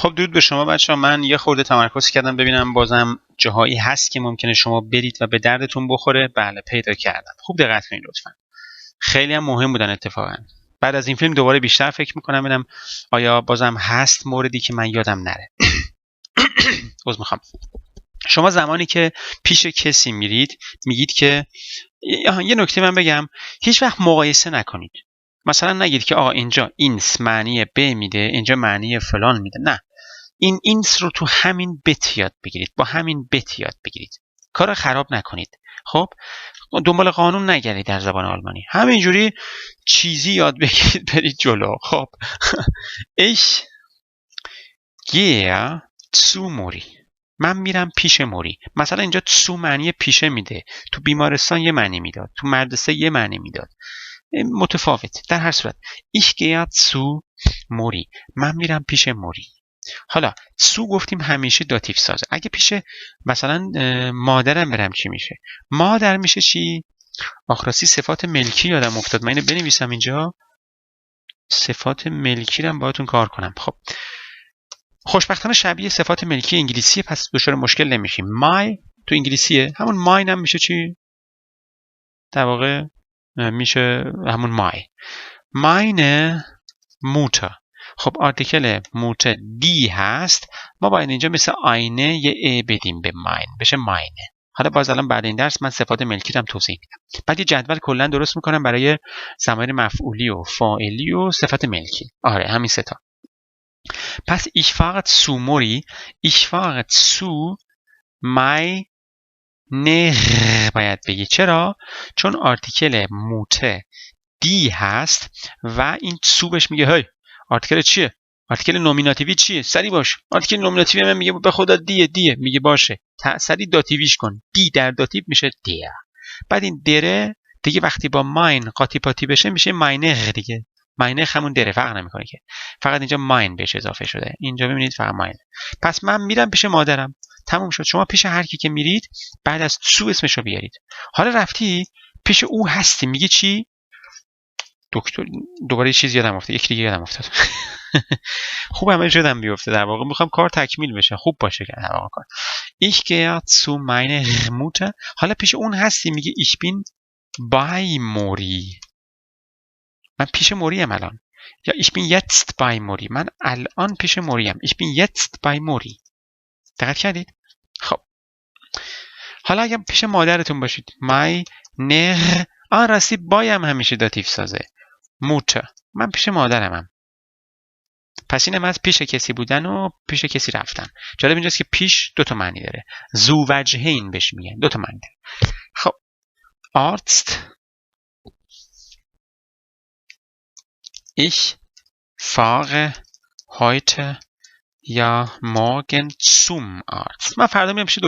خب درود به شما بچه‌ها. من یه خورده تمرکز کردم ببینم بازم جاهایی هست که ممکنه شما برید و به دردتون بخوره. بله پیدا کردم. خوب دقت کنید لطفا. خیلی هم مهم بودن اتفاقا. بعد از این فیلم دوباره بیشتر فکر میکنم ببینم آیا بازم هست موردی که من یادم نره. عذر میخوام. شما زمانی که پیش کسی میرید میگید که یه نکته من بگم، هیچ وقت مقایسه نکنید. مثلا نگید که آقا اینجا اینس معنی ب میده، اینجا معنی فلان میده. نه، این اینس رو تو همین بت یاد بگیرید، با همین بت یاد بگیرید، کار خراب نکنید. خب دنبال قانون نگردید در زبان آلمانی، همینجوری چیزی یاد بگیرید برید جلو. خب ich gehe zu موری، من میرم پیش موری. مثلا اینجا zu معنی پیشه میده، تو بیمارستان یه معنی میداد، تو مدرسه یه معنی میداد، متفاوت. در هر صورت ich gehe zu موری، من میرم پیش موری. حالا سو گفتیم همیشه داتیو سازه. اگه پیش مثلا مادرم برم چی میشه؟ مادر میشه چی؟ آخراسی صفات ملکی یادم افتاد، من اینو بنویسم اینجا. صفات ملکی رو باهاتون کار کنم. خب خوشبختانه شبیه صفات ملکی انگلیسیه، پس دچار مشکل نمیشیم. my تو انگلیسیه، همون mine هم میشه چی؟ در واقع میشه همون meine Mutter. خب آرتیکل موته دی هست، ما باید اینجا مثل آینه یه ای بدیم به ماین، بشه ماینه. حالا باز الان بعد این درس من صفات ملکی رو هم توضیح میدم. بعد یه جدول کلا درست میکنم برای ضمایر مفعولی و فاعلی و صفت ملکی. آره همین سه تا. پس ich fahre zu موری، ich fahre zu meine باید بگی. چرا؟ چون آرتیکل موته دی هست و این سو بهش میگه هی. آرتیکل چیه؟ آرتیکل نومیناتیوی چیه؟ سری باش. آرتیکل نومیناتیوی من میگه به خدا دیه میگه باشه. سری داتیویش کن. دی در داتیو میشه دیه. بعد این دره دیگه وقتی با ماین قاطی پاتی بشه میشه ماینه دیگه. ماینه همون دره، فرق نمیکنه که. فقط اینجا ماین بهش اضافه شده. اینجا ببینید فقط ماین. پس من میرم پیش مادرم. تموم شد. شما پیش هر کی که میرید بعد از سو اسمشو بیارید. حالا رفتی پیش او هستی میگه چی؟ دکتر. دوباره یه چیز یادم افتاد، یک دیگه یادم افتاد. خوب همه یادم بیفته. در واقع میخوام کار تکمیل بشه، خوب باشه که در واقع کار. ich gehe zu meine Mutter. حالا پیش اون هستی میگه ich bin bei موری، من پیش موری ام الان. یا ich bin jetzt bei موری، من الان پیش موری ام. ich bin jetzt bei موری. دقت کردید؟ خب حالا اگه پیش مادرتون باشید meine راستی بایم همیشه داتیو سازه. موته، من پیش مادرمم. پس اینم از پیش کسی بودن و پیش کسی رفتن. جالب اینجاست که پیش دو تا معنی داره. زو وجهین بهش میگن، دو تا معنی داره. خب Arzt ich fahre heute یا morgen zum Arzt. من فردا میرم پیش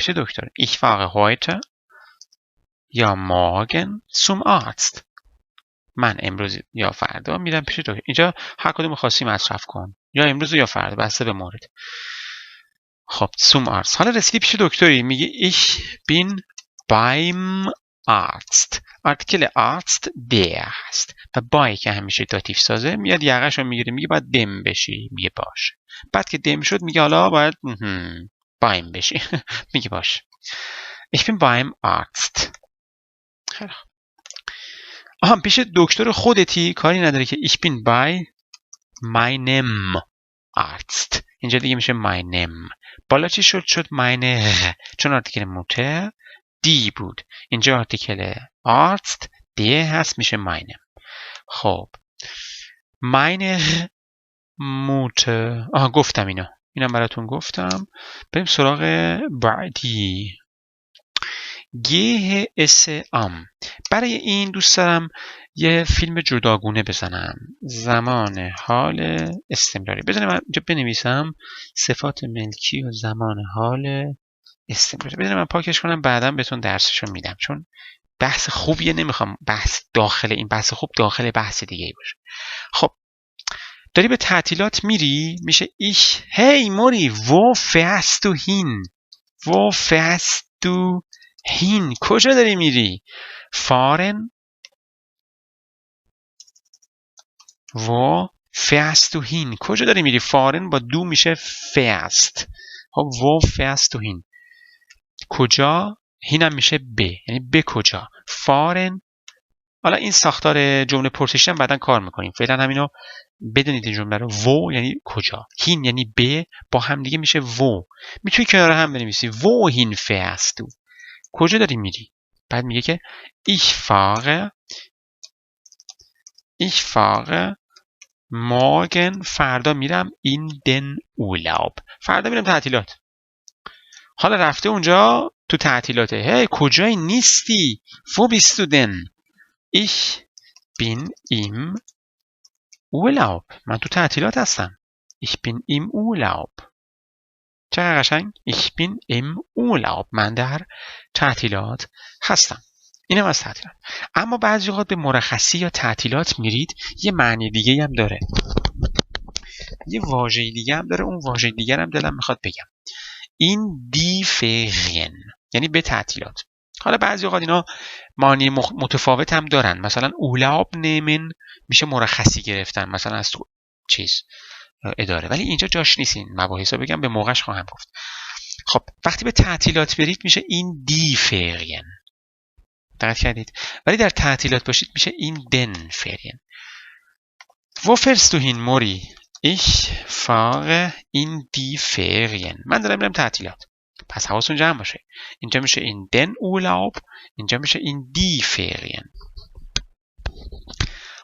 دکتر. ich fahre heute یا morgen zum Arzt. من امروز یا فردا میرم پیش دکتر. اینجا هر کدوم خاصی مصرف کن، یا امروز یا فردا بسته به مورد. خب zum Arzt. حالا رسیدی پیش دکتری میگه ich bin beim Arzt. آرتیکل Arzt der هست و بای که همیشه داتیو سازه میاد یقش رو میگیره میگه باید دم بشی، میگه باشه. بعد که دم شد میگه حالا باید بایم بشی. میگه باشه. ich bin beim Arzt. خیلی خوب. پیش دکتر خودتی کاری نداره که ich bin bei meinem Arzt. اینجا دیگه میشه meinem. بالا چی شد meine، چون آرتیکل موته دی بود. اینجا آرتیکل Arzt دی هست میشه meinem. خب meine Mutter گفتم اینم براتون گفتم. بریم سراغ بعدی. gehe esse am. برای این دوست دارم یه فیلم جداگونه بزنم. زمان حال استمراری. بزنم اینجا بنویسم صفات ملکی و زمان حال استمراری. بزنم من پاکش کنم، بعدم بهتون درسشو میدم، چون بحث خوبیه، نمیخوام بحث داخل این بحث خوب داخل بحث دیگه ای باشه. خب داری به تعطیلات میری، میشه ich hey موری wo fährst du hin؟ wo fährst du hin؟ کجا داری میری؟ fahren wo fährst du hin. کجا داری میری؟ فارن با دو میشه fährst. خب wo fährst du hin؟ کجا؟ هینم میشه به، یعنی به کجا. فارن. حالا این ساختار جمله پرسشی هم بعداً کار میکنیم. فعلا همینو بدونید این جمله رو. wo یعنی کجا، هین یعنی به، با هم دیگه میشه wo. میتونی کنار هم بنویسی wohin fährst du؟ کجا داری میری؟ بعد میگه که ich fahre morgen، فردا میرم in den Urlaub، فردا میرم تعطیلات. حالا رفته اونجا تو تعطیلاته. هی کجایی؟ نیستی. wo bist du denn؟ ich bin im Urlaub، من تو تعطیلات هستم. ich bin im Urlaub. چقدر قشنگ. ich bin im Urlaub، من در تعطیلات هستم. اینم از تعطیلات. اما بعضی اوقات به مرخصی یا تعطیلات میرید یه معنی دیگه هم داره، یه واژه دیگه هم داره. اون واژه دیگه هم دلم میخواد بگم. این die Ferien یعنی به تعطیلات. حالا بعضی اوقات اینا معنی متفاوت هم دارن. مثلا Urlaub nehmen میشه مرخصی گرفتن، مثلا از تو چیز اداره، ولی اینجا جاش نیست این مباحثو بگم، به موقعش خواهم گفت. خب وقتی به تعطیلات برید میشه این die Ferien. دقت کردید؟ ولی در تعطیلات باشید میشه این den Ferien. Wo fährst du hin, Mori؟ Ich fahre in die Ferien. من دارم میرم تعطیلات. پس حواستون جمع باشه. اینجا میشه این den Urlaub، اینجا میشه این die Ferien.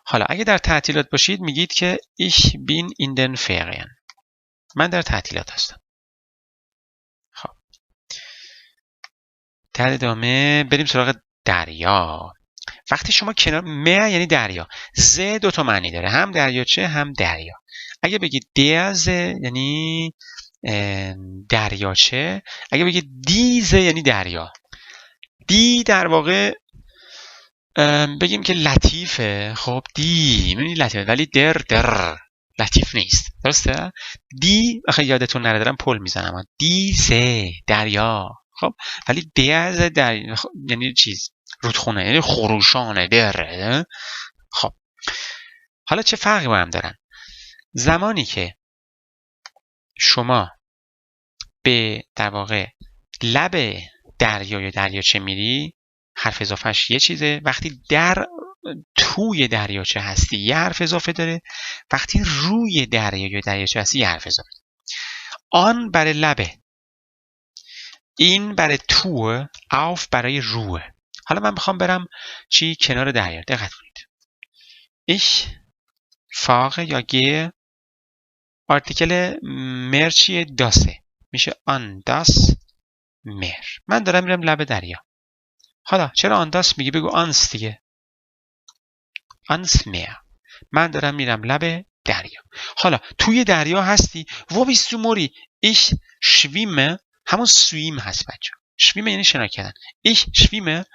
حالا اگه در تعطیلات باشید میگید که ich bin in den Ferien. من در تعطیلات هستم. خب در ادامه بریم سراغ دریا. وقتی شما کنار مه یعنی دریا، ز دو تا معنی داره، هم دریاچه هم دریا. اگه بگید درز یعنی دریاچه، اگه بگید دیز یعنی دریا. دی در واقع بگیم که لطیفه. خب دی یعنی لطیفه، ولی در لطیف نیست. درسته؟ دی آخه یادتون نره دارم پل میزنم. دیز دریا. خب ولی درز دریا یعنی چیز رودخونه، یعنی خروشانه دره. خب حالا چه فرقی با هم دارن؟ زمانی که شما به در واقع لب دریا یا دریاچه میری حرف اضافهش یه چیزه، وقتی در توی دریاچه هستی یه حرف اضافه داره، وقتی روی دریا یا دریاچه هستی یه حرف اضافه داره. آن برای لبه، این برای توه، auf برای روه. حالا من میخوام برم چی؟ کنار دریا. دقت کنید. ich fahre یا gehe، آرتیکل مر چیه؟ داسه، میشه آن داس مر. من دارم میرم لب دریا. حالا چرا آن داس میگی؟ بگو آنس دیگه. آنس مر. من دارم میرم لب دریا. حالا توی دریا هستی. wo bist du Mori؟ ich schwimme، همون سویم هست بچه. schwimme یعنی شنا کردن. ich schwimme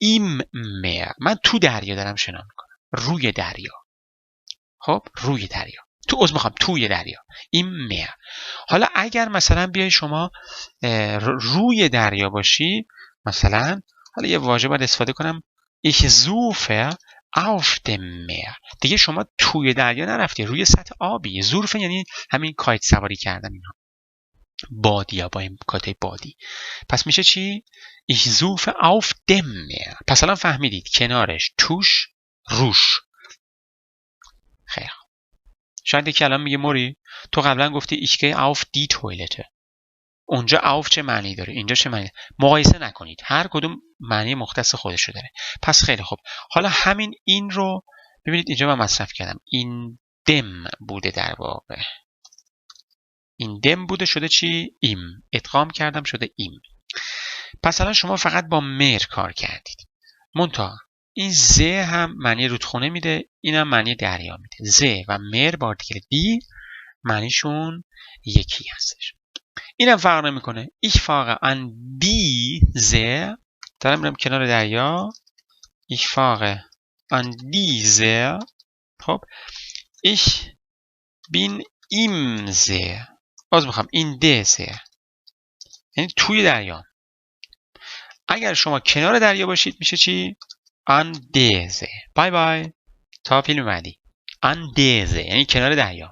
im Meer. من تو دریا دارم شنا میکنم. روی دریا. خب روی دریا. توی دریا. im Meer. حالا اگر مثلا بیای شما روی دریا باشی، مثلا حالا یه واژه باید استفاده کنم. ich surfe auf dem Meer. دیگه شما توی دریا نرفتی، روی سطح آبی. زورفه یعنی همین کایت سواری کردن اینا. بادی یا با این کاتای بادی. پس میشه چی؟ ich surfe auf dem Meer. پس الان فهمیدید کنارش، توش، روش. خیلی خوب. شاید یکی الان میگه موری تو قبلا گفتی ich gehe auf die Toilette. اونجا auf چه معنی داره؟ اینجا چه معنی؟ مقایسه نکنید. هر کدوم معنی مختص خودش رو داره. پس خیلی خوب. حالا همین این رو ببینید اینجا من مصرف کردم. این دم بوده در واقع. این دم بوده شده چی؟ ایم. ادغام کردم شده ایم. پس الان شما فقط با مر کار کردید. منتها این ز هم معنی رودخونه میده، اینم معنی دریا میده. ز و مر با آرتیکل دی معنیشون یکی هستش. اینم فرق نمیکنه. ich fahre an die See، دارم میرم کنار دریا. ich fahre an die See. خب ich bin im See. باز میخوام این د سه یعنی توی دریا. اگر شما کنار دریا باشید میشه چی؟ آن د سه. بای بای تا فیلم بعدی. an diese یعنی کنار دریا.